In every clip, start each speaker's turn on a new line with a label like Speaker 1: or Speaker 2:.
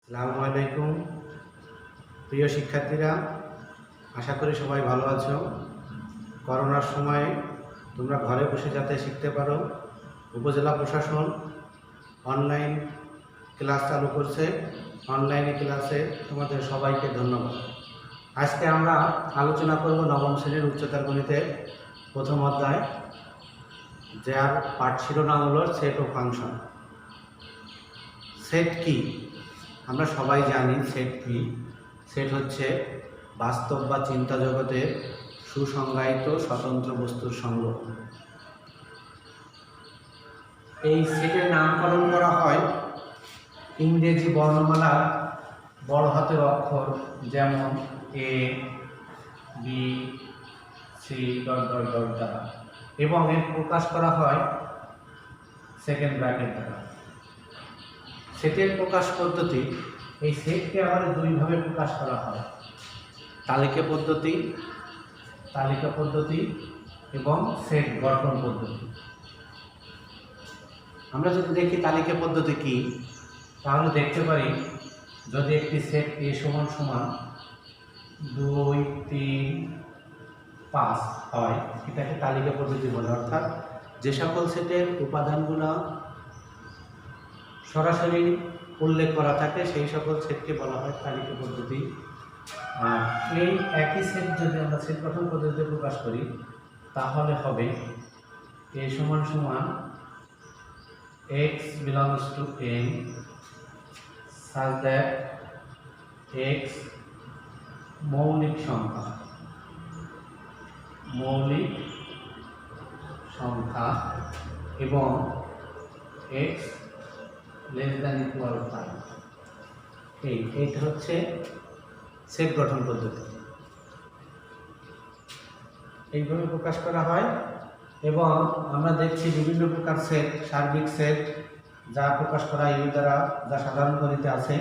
Speaker 1: আসসালামু আলাইকুম প্রিয় শিক্ষার্থীরা, আশা করি সবাই ভালো আছো। করোনার সময়ে তোমরা ঘরে বসে যাতে শিখতে পারো, উপজেলা প্রশাসন অনলাইন ক্লাস চালু করছে। অনলাইনে ক্লাসে তোমাদের সবাইকে ধন্যবাদ। আজকে আমরা আলোচনা করব নবম শ্রেণীর উচ্চতর গণিতের প্রথম অধ্যায়, যার পাঠ শিরোনাম হলো সেট ও ফাংশন। সেট কি? আমরা সবাই জানি সেট কি। সেট হচ্ছে বাস্তব বা চিন্তা জগতের সুসংজ্ঞায়িত স্বতন্ত্র বস্তুর সংগ্রহ। এই সেটের নামকরণ করা হয় ইংরেজি বর্ণমালার বড় হাতের অক্ষর, যেমন এ, বি, সি দ্বারা, এবং এর প্রকাশ করা হয় সেকেন্ড ব্র্যাকেট দ্বারা। সেটের প্রকাশ পদ্ধতি, এই সেটকে আবার দুইভাবে প্রকাশ করা হয়, তালিকা পদ্ধতি এবং সেট গঠন পদ্ধতি। আমরা যদি দেখি তালিকা পদ্ধতি কি, তাহলে দেখতে পারি যদি একটি সেট এ সমান সমান 2, 3, 5 হয়, এটাকে তালিকা পদ্ধতি বলে। অর্থাৎ যে সকল সেটের উপাদানগুলো সরাসরি উল্লেখ করা থাকে সেই সকল সেটকে বলা হয় তালিকা পদ্ধতি। আর এই একই সেট যদি আমরা সেট গঠন পদ্ধতিতে প্রকাশ করি, তাহলে হবে a সমান সমান x belongs to n such that x মৌলিক সংখ্যা এবং x less than equal 5। এইটা হচ্ছে সেট গঠন পদ্ধতি, এইভাবে প্রকাশ করা হয়। এবং আমরা দেখছি বিভিন্ন প্রকার সেট, সার্বিক সেট যা প্রকাশ করা ইউ দ্বারা, যা সাধারণ গণিতে আছে।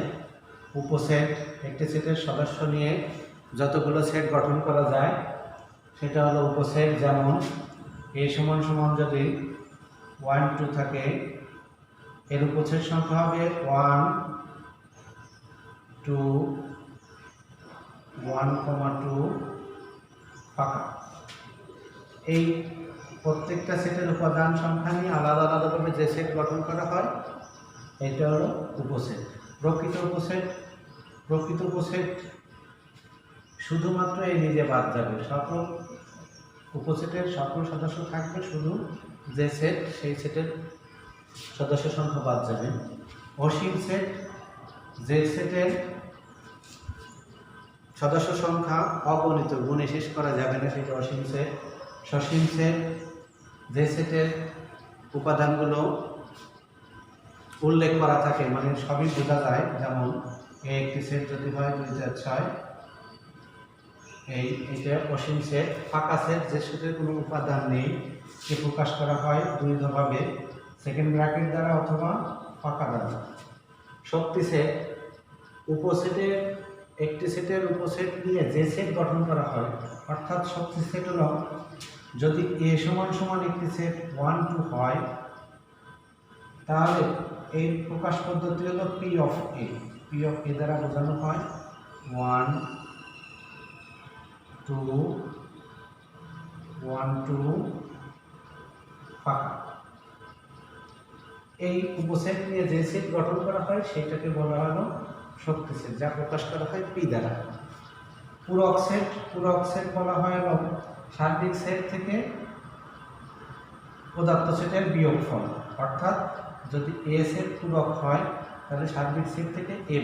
Speaker 1: উপসেট, একটি সেটের সদস্য নিয়ে যতগুলো সেট গঠন করা যায় সেটা হলো উপসেট। যেমন এ সমান সমান যদি 1, 2 থাকে, এর উপসেট সংখ্যা হবে 1, 2, 1, 2 ফাঁকা। এই প্রত্যেকটা সেটের উপাদান সংখ্যা নিয়ে আলাদা আলাদাভাবে যে সেট গঠন করা হয়, এটা হলো উপসেট। প্রকৃত উপসেট শুধুমাত্র এই নিজে বাদ যাবে, সকল উপসেটের সকল সদস্য থাকবে, শুধু যে সেট সেই সেটের সদস্য সংখ্যা বাদ যাবে। অসীম সেট, যে সেটের সদস্য সংখ্যা অগণিত, গুণে শেষ করা যাবে না, সেটা অসীম সেট। সসীম সেট, যে সেটের উপাদানগুলো উল্লেখ করা থাকে, মানে সবই বোঝা যায়। যেমন একটি সেট যদি হয় 2, 4, 6, এইটা অসীম সেট। ফাঁকা সেট, যে সেটের কোনো উপাদান নেই, কে প্রকাশ করা হয় দুইভাবে, সেকেন্ড ব্র্যাকেট দ্বারা অথবা ফাঁকা দ্বারা। শক্তি সেট, উপসেটের একটি সেটের উপসেট নিয়ে যে সেট গঠন করা হয়, অর্থাৎ শক্তি সেট হলো যদি এ সমান সমান একটি সেট 1, 2 হয়, তাহলে এই প্রকাশ পদ্ধতি হলো পি অফ এ দ্বারা বোঝানো হয় 1, 2, 1, 2 ফাঁকা। এই উপসেট নিয়ে যে সেট গঠন করা হয় সেটাকে বলা হলো শক্তি সেট, যা প্রকাশ করা হয় পি দ্বারা। পূরক সেট বলা হয় হলো সার্বিক সেট থেকে পদার্থ সেটের বিয়োগফল। অর্থাৎ যদি এ সেট পূরক হয়, তাহলে সার্বিক সেট থেকে এ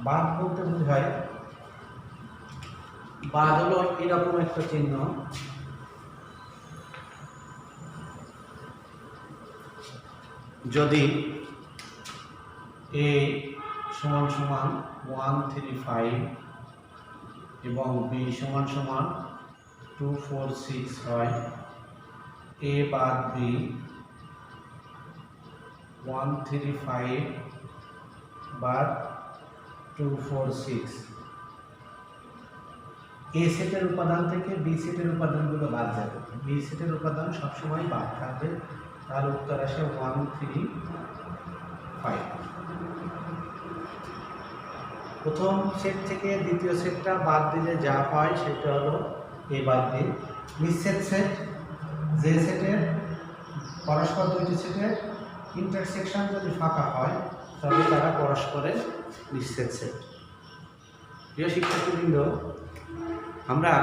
Speaker 1: বাদ বলতে বোঝায়, বাদ হলো এরকম একটা চিহ্ন, যদি এ সমান সমান 1, 3, 5 এবং বি সমান সমান 2, 4, 6 হয়, এ বাদ বি 1, 3, 5 বাদ 2, 4, 6, এ সেটের উপাদান থেকে বি সেটের উপাদানগুলো বাদ যাবে। বি সেটের উপাদান সবসময় বাদ থাকবে, তার উত্তর আসে 1, 3, 5। প্রথম সেট থেকে দ্বিতীয় সেটটা বাদ দিলে যা হয় সেটা হলো এ বাদ দিন। নিঃছেদ সেট, যে সেটের পরস্পর দুইটি সেটের ইন্টারসেকশন যদি ফাঁকা হয় তবে তারা পরস্পরের নিঃছেদ সেট। প্রিয় শিক্ষার্থীবৃন্দ, আমরা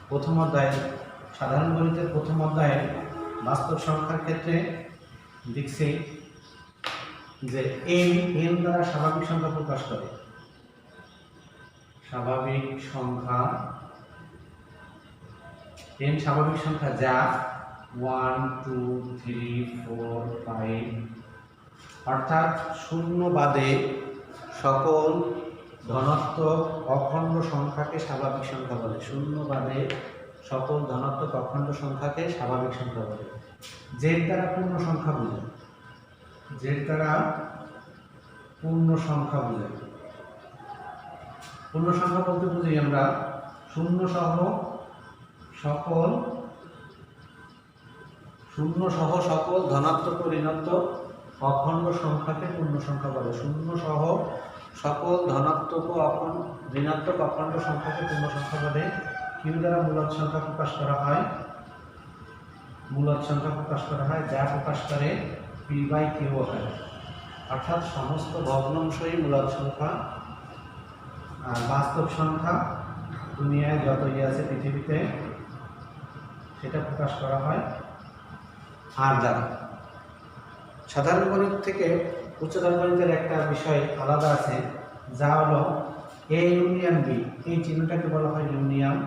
Speaker 1: প্রথম অধ্যায়ে সাধারণ গণিতের প্রথম অধ্যায়ে বাস্তব সংখ্যার ক্ষেত্রে দেখছি যে এন দ্বারা স্বাভাবিক সংখ্যা প্রকাশ করে। স্বাভাবিক সংখ্যা এন স্বাভাবিক সংখ্যা যা 1 2 3 4 5 অর্থাৎ শূন্য বাদে সকল ধনাত্মক অখণ্ড সংখ্যাকে স্বাভাবিক সংখ্যা বলে। শূন্য বাদে সকল ধনাত্মক অখণ্ড সংখ্যাকে স্বাভাবিক সংখ্যা বলে। জেড দ্বারা পূর্ণ সংখ্যা বোঝায়। জেড দ্বারা পূর্ণ সংখ্যা বোঝায়। পূর্ণ সংখ্যা বলতে বুঝি আমরা শূন্য সহ সকল ধনাত্মক ও ঋণাত্মক অখণ্ড সংখ্যাকে পূর্ণ সংখ্যা বলে। শূন্য সহ সকল ধনাত্মক ও ঋণাত্মক অখণ্ড সংখ্যাকে পূর্ণ সংখ্যা বলে। কিউ দ্বারা মূলদ সংখ্যা প্রকাশ করা হয়। মূলদ সংখ্যা প্রকাশ করা হয় যা প্রকাশ করে পি বাই কিউ আকারে, অর্থাৎ সমস্ত ভগ্নাংশই মূলদ সংখ্যা। আর বাস্তব সংখ্যা দুনিয়ায় যতই আছে পৃথিবীতে সেটা প্রকাশ করা হয় আর দ্বারা। সাধারণ গণিত থেকে উচ্চতর গণিতের একটা বিষয় আলাদা আছে যা হলো এ ইউনিয়ন বি। এই চিহ্নটাকে বলা হয় ইউনিয়ন,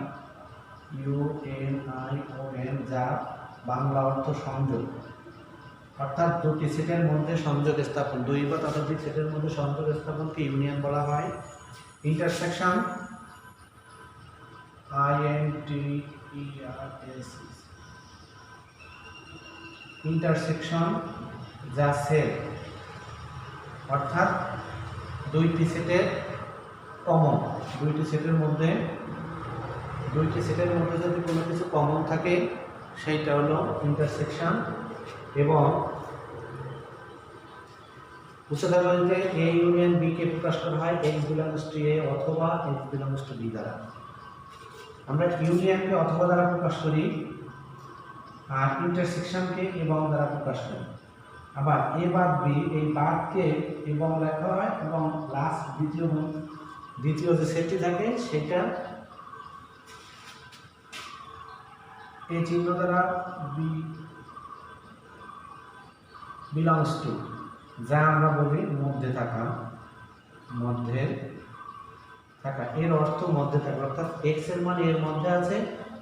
Speaker 1: UNION, যা বাংলা অর্থ সংযোগ। অর্থাৎ দুটি সেটের মধ্যে সংযোগ স্থাপন, দুই বা ততোধিক সেটের মধ্যে সংযোগ স্থাপনকে ইউনিয়ন বলা হয়। ইন্টারসেকশন, INTERS, ইন্টারসেকশন যা সেট, অর্থাৎ দুইটি সেটের কমন। দুইটি সেটের মধ্যে যদি কোনো কিছু কমন থাকে সেইটা হলো ইন্টারসেকশন। এবং উচ্চতর গণিতে এ ইউনিয়ন বি কে প্রকাশ করা হয় এক্স বিলংস টু এ অথবা এক্স বিলংস টু বি দ্বারা। আমরা ইউনিয়নকে অথবা দ্বারা প্রকাশ করি আর ইন্টারসেকশনকে এবং দ্বারা প্রকাশ করি। আবার এ বাদ বি, এই বাদকে এবং লেখা হয় এবং লাস্ট দ্বিতীয় যে সেটটি থাকে সেটা এই চিহ্ন দ্বারা বি বিলংস টু, যা আমরা বলি মধ্যে থাকা। এর অর্থ মধ্যে থাকা, অর্থাৎ এক্স এর মান এর মধ্যে আছে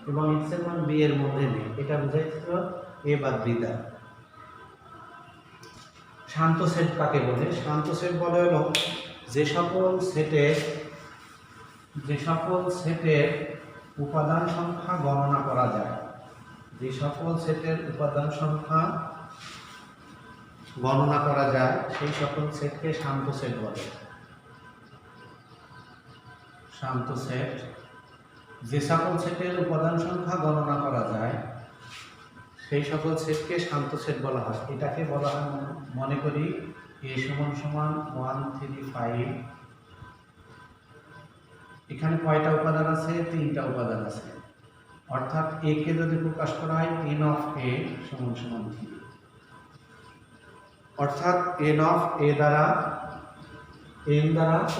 Speaker 1: এবং এক্স এর মান বি এর মধ্যে নেই। এটা বোঝাইছিল এ বাদ বি দ্বারা। শান্ত সেট কাকে বলে? শান্ত সেট বলা হলো যে সকল সেটের উপাদান সংখ্যা গণনা করা যায়। যে সকল সেটের উপাদান সংখ্যা গণনা করা যায় সেই সকল সেটকে শান্ত সেট বলে। শান্ত সেট, যে সকল সেটের উপাদান সংখ্যা গণনা করা যায় সেই সকল সেটকে শান্ত সেট বলা হয়। এটাকে বলা হয়, মনে করি a সমান 1 3 5। এখানে কয়টা উপাদান আছে? 3টা উপাদান আছে। অর্থাৎ a কে যদি প্রকাশ করা হয় n অফ a সমান 3, অর্থাৎ n অফ a দ্বারা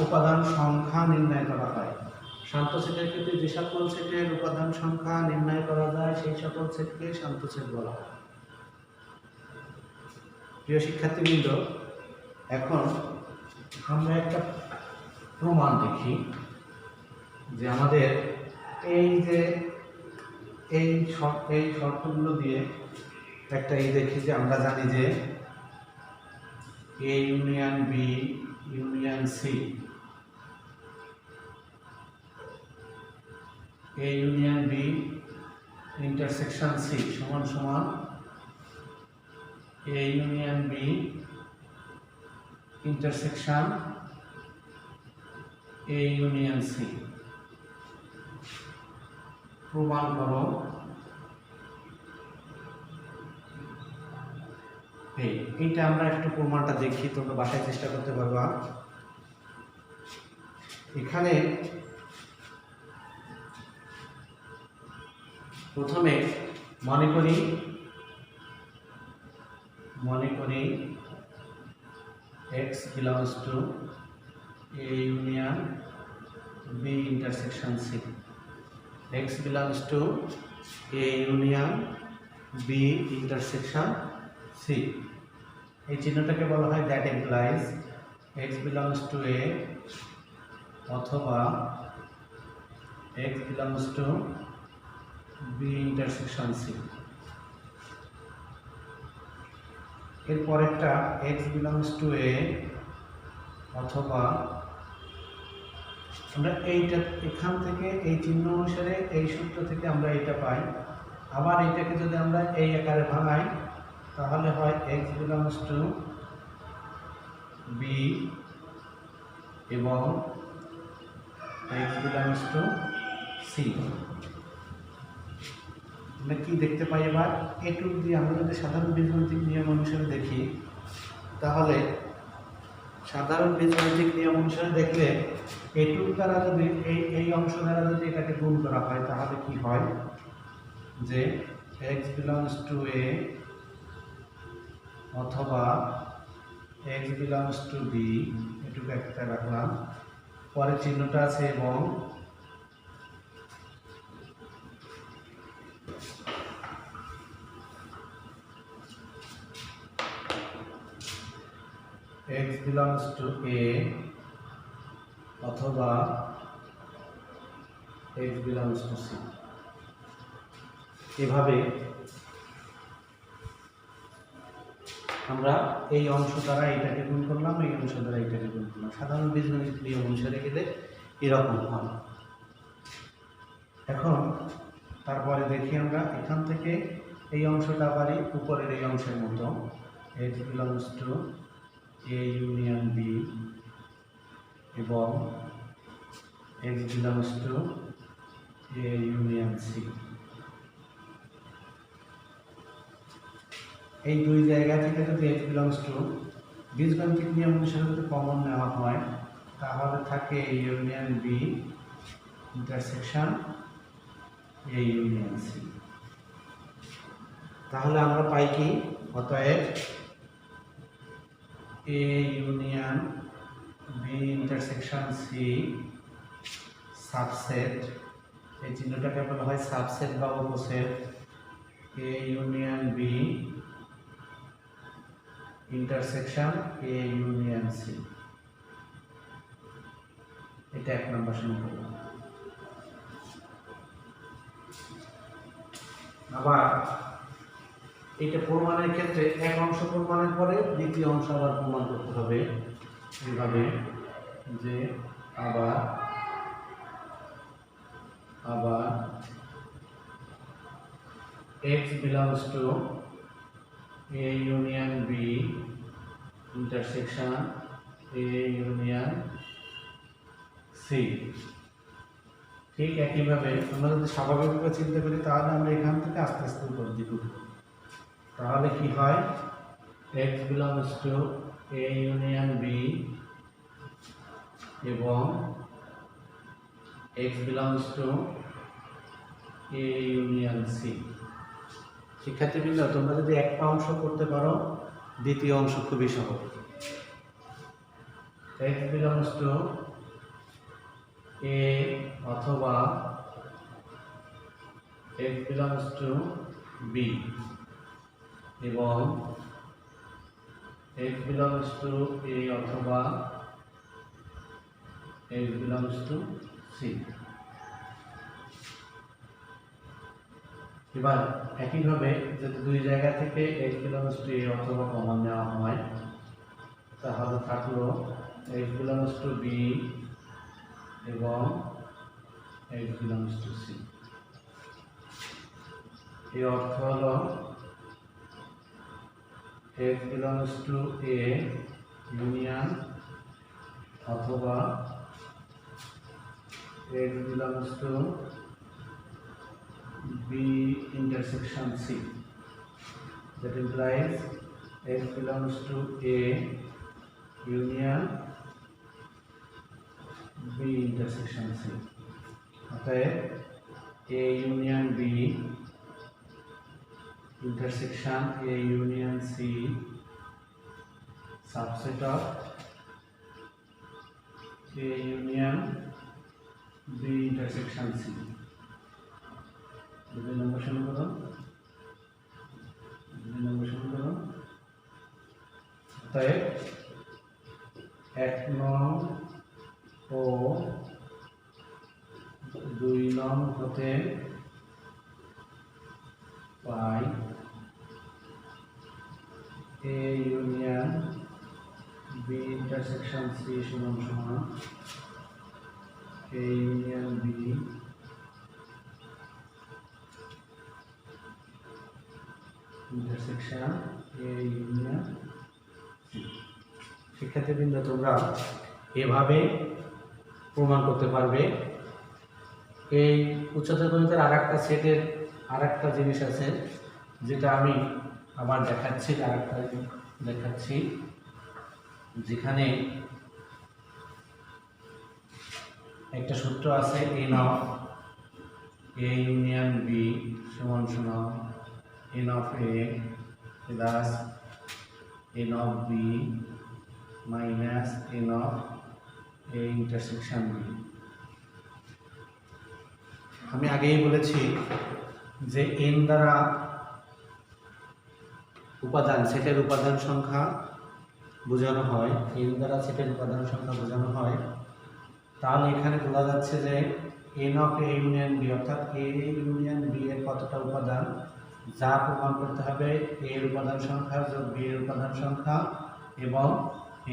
Speaker 1: উপাদান সংখ্যা নির্ণয় করা হয়। শান্ত সেটের ক্ষেত্রে যে সকল সেটের উপাদান সংখ্যা নির্ণয় করা যায় সেই সকল সেটকে শান্ত সেট বলা হয়। প্রিয় শিক্ষার্থীবৃন্দ, এখন আমরা একটা প্রমাণ দেখি যে আমাদের এই শর্তগুলো দিয়ে একটা দেখি যে আমরা জানি যে A union B union C, A union B intersection C সমান A union B intersection A union C. প্রমাণ করো। এইটা আমরা একটু প্রমাণটা দেখি, তোমরা বাসায় চেষ্টা করতে পারবা। এখানে প্রথমে মনে করি x belongs to A union B intersection C. X belongs to A union B intersection C. এই চিহ্নটাকে বলা হয় that implies x belongs to A অথবা x belongs to B intersection C. এরপর একটা x belongs to A অথবা আমরা এইটা এখান থেকে এই চিহ্ন অনুসারে এই সূত্র থেকে আমরা এটা পাই। আবার এটাকে যদি আমরা এই আকারে ভাঙাই তাহলে হয় x belongs to B এবং x belongs to C। আমরা কি দেখতে পাই এবার এটুক দিয়ে আমরা যদি সাধারণ বীজগণিতিক নিয়ম অনুসারে দেখি তাহলে সাধারণ বীজগণিতিক নিয়ম অনুসারে দেখলে এটুক দ্বারা যদি এই অংশ দ্বারা যদি এটাকে গুণ করা হয় তাহলে কি হয় যে x belongs to A অথবা x belongs to B এটুকু একটা রাখলাম, পরে চিহ্নটা আছে এবং x belongs to A অথবা x belongs to C। এভাবে আমরা এই অংশ দ্বারা এটাকে গুণ করলাম, এই অংশ দ্বারা এটাকে গুণ করলাম। সাধারণ বীজগণিত নিয়ম অনুসারে গেলে এরকম হয়। এখন তারপরে দেখি আমরা এখান থেকে এই অংশটা আবারই উপরের এই অংশের মতো x belongs to A union B এবং x belongs to A union C। এই দুই জায়গা থেকে যদি x belongs to বীজগণিতিক নিয়ম অনুসারে যদি কমন নেওয়া হয় তাহলে থাকে A union B intersection A union C। তাহলে আমরা পাই কি অতএব A union B intersection C subset, এই চিহ্নটাকে বলা হয় সাবসেট বা উপসেট A union B intersection A union C। এটা এক নম্বর সমীকরণ। আবার এটা প্রমাণের ক্ষেত্রে এক অংশ প্রমাণের পরে দ্বিতীয় অংশ আবার প্রমাণ করতে হবে এইভাবে যে আবার x belongs to A union B intersection A union C। ঠিক একইভাবে আমরা যদি স্বাভাবিকভাবে চিন্তা করি তাহলে আমরা এখান থেকে আস্তে আস্তে উপর দিকে উঠব। তাহলে কি হয় x belongs to A union B এবং x belongs to A union C। শিক্ষার্থীবৃন্দ তোমরা যদি একটা অংশ করতে পারো দ্বিতীয় অংশ খুবই সহজ। x belongs to A অথবা x belongs to B এবং x belongs to A অথবা x belongs to C। এবার একইভাবে যদি দুই জায়গা থেকে x belongs to A অথবা কমন নেওয়া হয় তাহলে থাকলো x belongs to B এবং x belongs to C। এর অর্থ হলো x belongs to A union অথবা x belongs to B intersection C। That implies x belongs to A union B intersection C. অতএব A union B intersection A union C subset of A union B intersection C. 2 নম্বর সমীকরণ। অতএব 1 নং ও 2 নং হতে পাই A union B intersection C সমান সমান A union B intersection A union C. শিক্ষার্থীবৃন্দ, তোমরা এভাবে প্রমাণ করতে পারবে। এই উচ্চতর গণিতের আরেকটা সেটের আরেকটা জিনিস আছে, যেটা আমি আবার দেখাচ্ছি, যেখানে একটা সূত্র আছে n of A union B সমান সমান n of A plus n of B minus n of A intersection B. আমি আগেই বলেছি যে এন দ্বারা উপাদান সেটের উপাদান সংখ্যা বোঝানো হয়, এন দ্বারা সেটের উপাদান সংখ্যা বোঝানো হয়। তাহলে এখানে বলা যাচ্ছে যে n of A union B অর্থাৎ এ ইউনিয়ন বি এর কতটা উপাদান, যা প্রমাণ করতে হবে এ এর উপাদান সংখ্যা যোগ বি এর উপাদান সংখ্যা এবং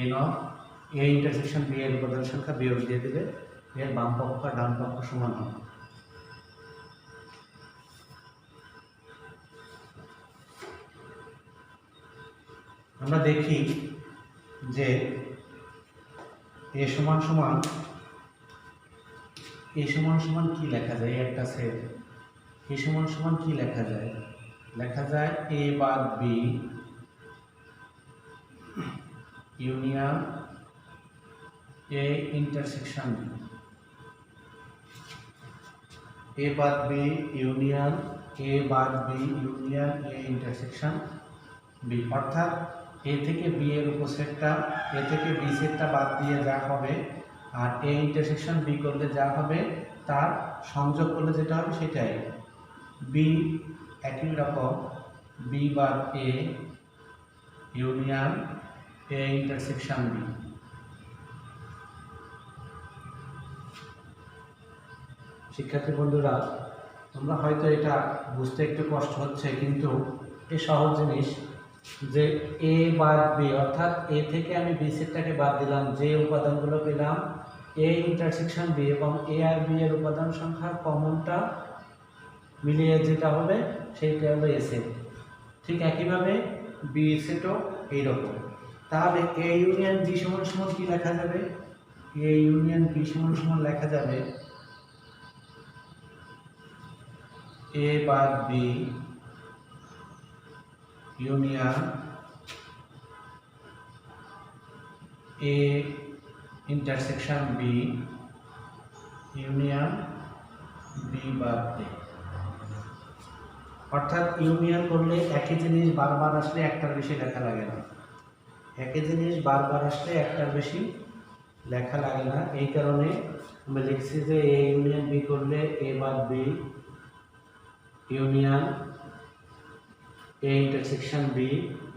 Speaker 1: n of A intersection B এর উপাদান সংখ্যা বিয়োগ দিয়ে দিলে এর বাম পক্ষ আর ডান পক্ষ সমান হবে। আমরা দেখি যে এ সমান সমান কি লেখা যায়। একটা সেট এ সমান সমান কি লেখা যায়? লেখা যায় এ বাদ B union A intersection B. A বাদ B union A intersection B. অর্থাৎ এ থেকে বি এর উপসেটটা, এ থেকে বি সেটটা বাদ দিয়ে যা হবে আর এ ইন্টারসেকশন বি করলে যা হবে তার সংযোগ করলে যেটা হবে সেটাই। বি একই রকম বি বাদ A union A intersection B. শিক্ষার্থী বন্ধুরা, তোমরা হয়তো এটা বুঝতে একটু কষ্ট হচ্ছে, কিন্তু এই সহজ জিনিস যে এ বাদ বি অর্থাৎ এ থেকে আমি বি সেটটাকে বাদ দিলাম, যে উপাদানগুলো পেলাম এ ইন্টারসেকশন বি এবং এ আর বি এর উপাদান সংখ্যা কমনটা মিলিয়ে যেটা হবে সেইটা হলো এ সেট। ঠিক একইভাবে বি সেটও এইরকম। তাহলে এ ইউনিয়ন বি সমান সমান কি লেখা যাবে? এ ইউনিয়ন বি সমান সমান লেখা যাবে এ বাদ B union A intersection B union B বাদ এ। অর্থাৎ ইউনিয়ন করলে একই জিনিস বারবার আসলে একটার বেশি লেখা লাগে না। একই জিনিস বারবার আসলে একটার বেশি লেখা লাগে না। এই কারণে আমরা লিখছি যে এ ইউনিয়ন বি করলে এ বাদ B union A intersection B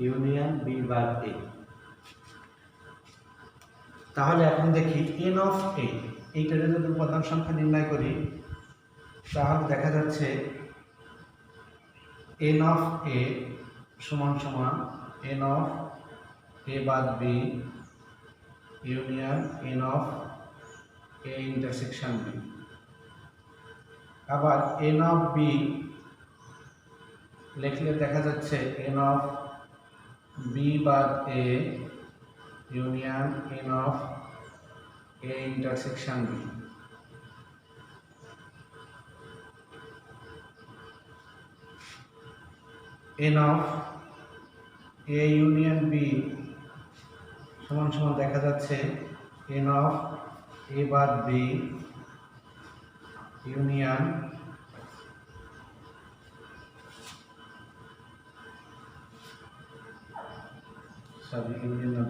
Speaker 1: union B বাদ এ। তাহলে এখন দেখি এন অফ এ, এইটার যদি উপাদান সংখ্যা নির্ণয় করি তাহলে দেখা যাচ্ছে এন অফ এ সমান সমান এন অফ এ বাদ B union n of A intersection B. আবার এন অফ বি লিখলে দেখা যাচ্ছে এন অফ বি বাদ A union n of A intersection B. N of A union B সমান সমান দেখা যাচ্ছে এন অফ এ বাদ বি ইউনিয়ন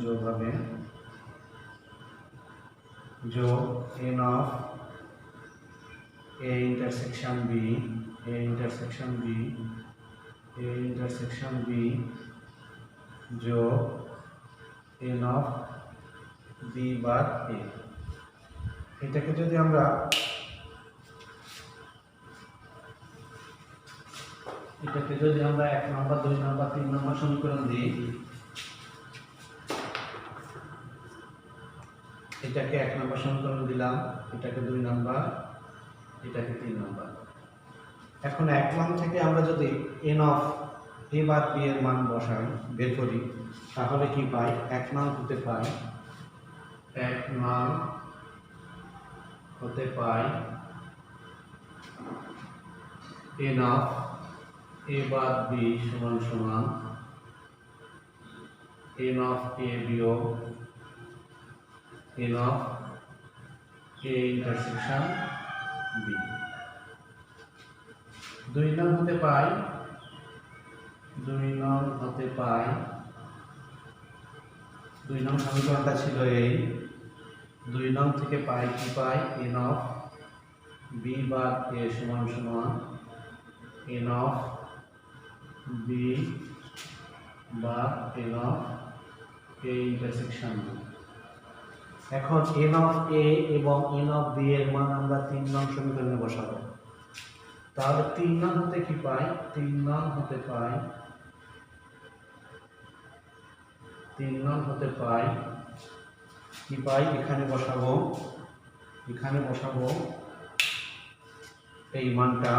Speaker 1: যোগ হবে যোগ n of a intersection b যোগ n অফ b বাদ a। এটাকে যদি আমরা এক নম্বর 2 নম্বর 3 নম্বর সমীকরণ দিই, এটাকে 1 নম্বর সমীকরণ দিলাম, এটাকে 2 নম্বর, এটাকে 3 নম্বর। এখন 1 নং থেকে আমরা যদি n অফ a বাদ b এর মান বসাই, বের করি, তাহলে কি পাই? 1 নং হতে পাই n অফ a বাদ b সমান সমান n অফ a বিয়োগ n of a intersection b। 2 নং হতে পাই 2 নং সমীকরণটা ছিল এই, 2 নং থেকে পাই কি পাই? n অফ b বাদ a সমান সমান n অফ b বাদ n of a intersection b। এখন n অফ a এবং n অফ b এর মান আমরা 3 নং সমীকরণে বসাবো। তাহলে 3 নং হতে কি পাই? 3 নং হতে পাই কি পাই? এখানে বসাবো এই মানটা,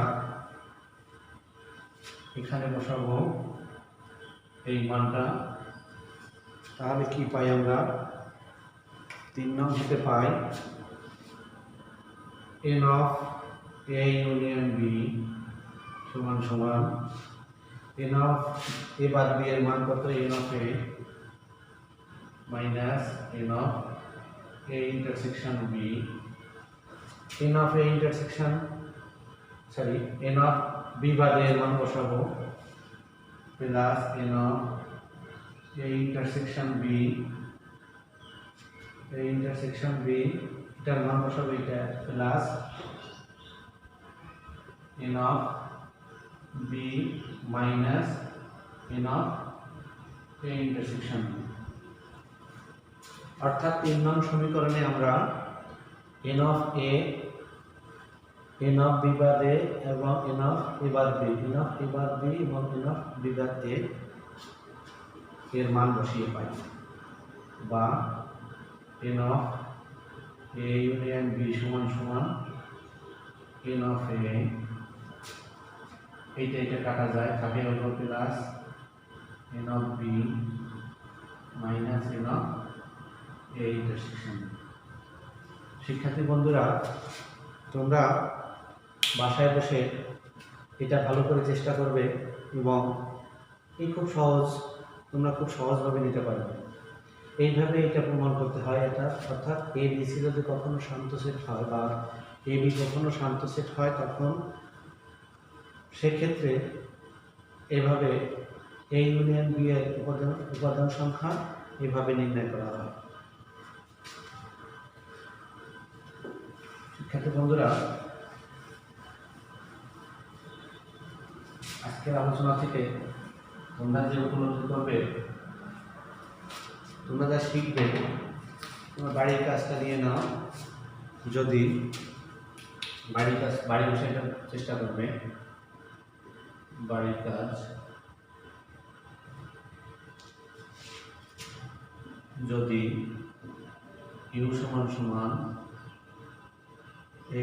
Speaker 1: তাহলে কি পাই আমরা? 3 নং হতে পাই n of a union b সমান সমান n অফ a বাদ b এর মান কত? n of a minus n of a intersection b, n of b বাদে এর মান বসাবো, plus n of a intersection b এটার মান বসাবো, এটা plus n of b minus n of a intersection b। অর্থাৎ 3 নং সমীকরণে আমরা n of a, n of b বাদ a এবং n অফ a বাদ b এবং n অফ b বাদ a এর মান বসিয়ে পাই, বা n of a union b সমান সমান n অফ a, এটা কাটা যায়, থাকে হলো plus n of b minus n of a intersection. শিক্ষার্থী বন্ধুরা, তোমরা বাসায় বসে এটা ভালো করে চেষ্টা করবে এবং তোমরা খুব সহজভাবে নিতে পারবে। এইভাবে এটা প্রমাণ করতে হয়। এটা অর্থাৎ এ বি সি যদি কখনো শান্ত সেট হয় বা এ বি কখনো শান্ত সেট হয়, তখন সেক্ষেত্রে এভাবে এ ইউনিয়ন বি এর উপাদান সংখ্যা এভাবে নির্ণয় করা হয়। শিক্ষার্থী বন্ধুরা, আজকের আলোচনা থেকে তোমরা যে উপলব্ধি করবে, তোমরা যা শিখবে, তোমার বাড়ির কাজটা নিয়ে নাও। যদি বাড়ি বসে চেষ্টা করবে, বাড়ির কাজ যদি u সমান সমান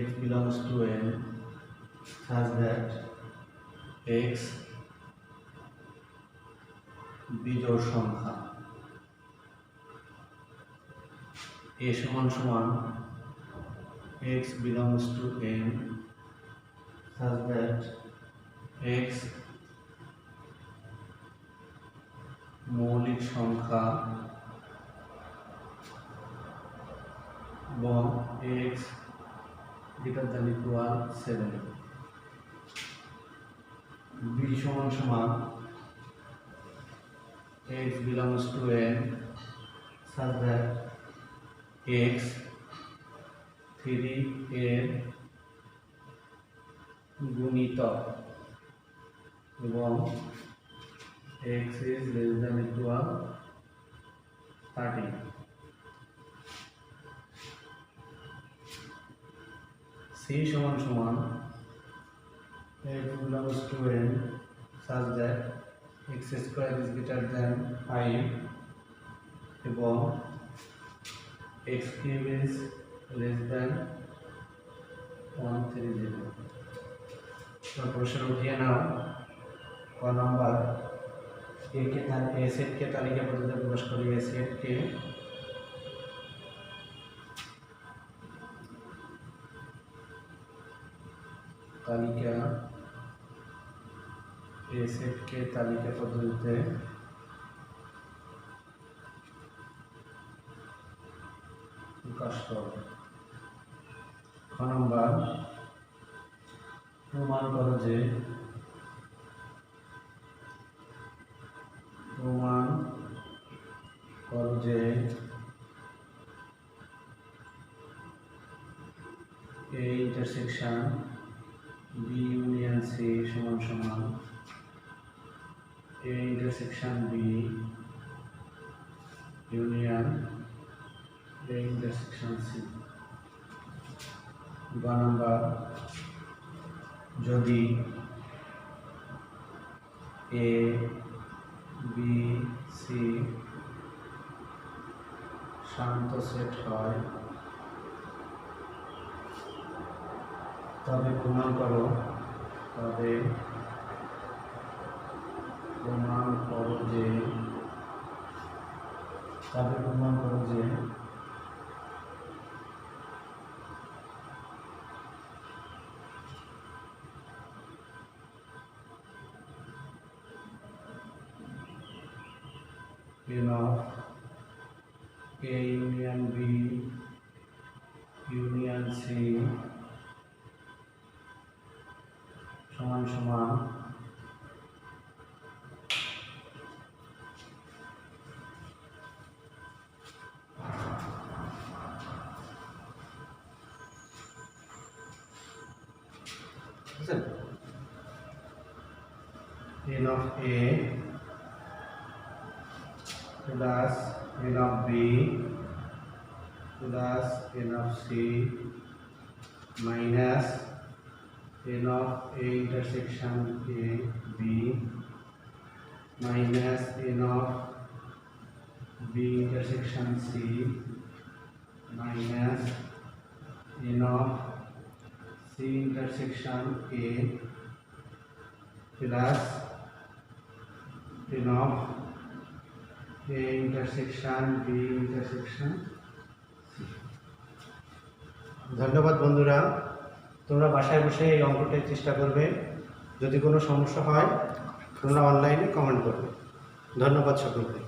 Speaker 1: x belongs to n such that x বিজোড় সংখ্যা, a সমান সমান x belongs to n such that x মৌলিক সংখ্যা এবং x greater than equal 7 b সমান সমান x belongs to n such that x 3 এর গুণিতক এবং x is less than equal 13 c সমান সমান x belongs to n such that x square is greater than 5 এবং x cube is less than 130 প্রশ্ন উঠিয়ে নাও ক নাম্বার a সেটকে তালিকা পদ্ধতিতে প্রকাশ করি a সেটকে তালিকা পদ্ধতিতে প্রকাশ করো খ নাম্বার প্রমাণ করো যে A intersection B union C সমান সমান A intersection B union A intersection C গ নাম্বার যদি A B C শান্ত সেট হয় তবে প্রমাণ করো যে n of A union B union C সমান সমান n of A plus n of B plus n of C minus n of A intersection A B minus n of B intersection C minus n of C intersection A plus n of A intersection B intersection C। ধন্যবাদ বন্ধুরা, তোমরা বাসায় বসে এই অঙ্কটি চেষ্টা করবে। যদি কোনো সমস্যা হয় তোমরা অনলাইনে কমেন্ট করবে। ধন্যবাদ সকলকে।